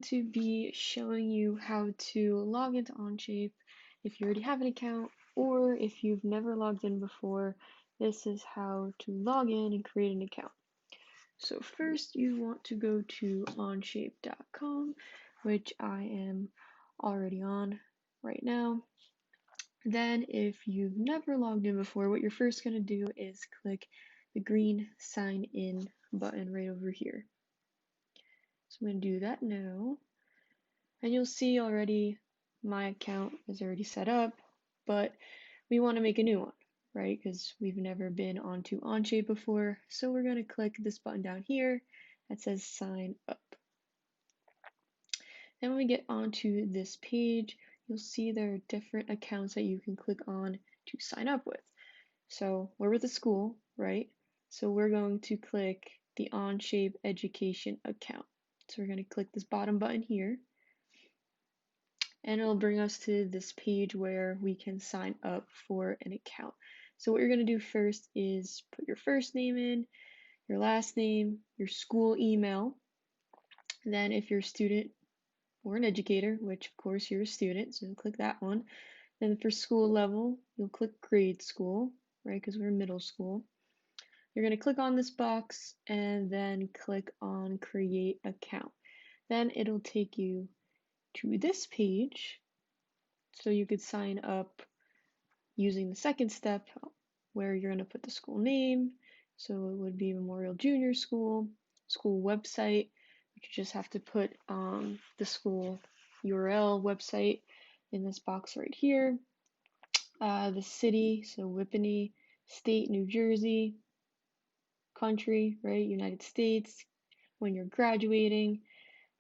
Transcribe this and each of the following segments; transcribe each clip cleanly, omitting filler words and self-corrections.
To be showing you how to log into Onshape if you already have an account, or if you've never logged in before, this is how to log in and create an account. So first you want to go to onshape.com, which I am already on right now. Then if you've never logged in before, what you're first going to do is click the green sign in button right over here. So I'm going to do that now. And you'll see already my account is already set up, but we want to make a new one, right? Because we've never been onto Onshape before. So we're going to click this button down here that says sign up. Then when we get onto this page, you'll see there are different accounts that you can click on to sign up with. So we're with the school, right? So we're going to click the Onshape education account. So we're going to click this bottom button here, and it'll bring us to this page where we can sign up for an account. So what you're going to do first is put your first name in, your last name, your school email. Then if you're a student or an educator, which of course you're a student, so click that one. Then for school level, you'll click grade school, right, because we're middle school. You're going to click on this box and then click on create account. Then it'll take you to this page, so you could sign up using the second step where you're going to put the school name. So it would be Memorial Junior School, school website. You just have to put the school URL website in this box right here. The city, so Whippany, state, New Jersey, country, right, United States, when you're graduating.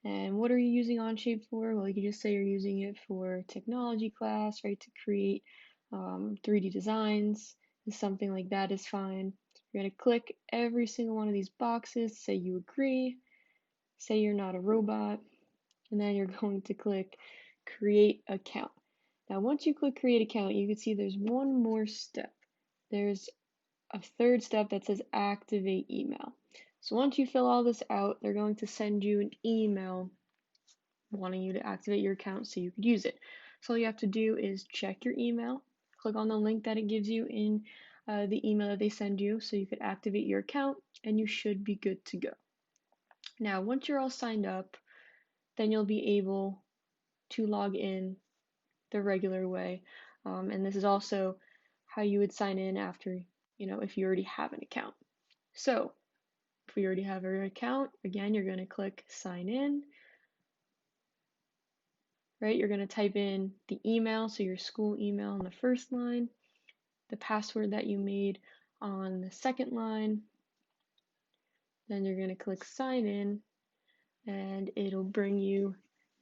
And what are you using Onshape for? Well, you can just say you're using it for technology class, right, to create 3D designs, and something like that is fine. You're going to click every single one of these boxes, say you agree, say you're not a robot, and then you're going to click create account. Now, once you click create account, you can see there's one more step. There's a third step that says activate email. So once you fill all this out, they're going to send you an email wanting you to activate your account so you could use it. So all you have to do is check your email, click on the link that it gives you in the email that they send you so you could activate your account, and you should be good to go. Now, once you're all signed up, then you'll be able to log in the regular way. And this is also how you would sign in after, if you already have an account. So if we already have our account, again, you're going to click sign in, right? You're going to type in the email, so your school email on the first line, the password that you made on the second line. Then you're going to click sign in, and it'll bring you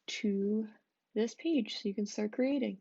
to this page so you can start creating.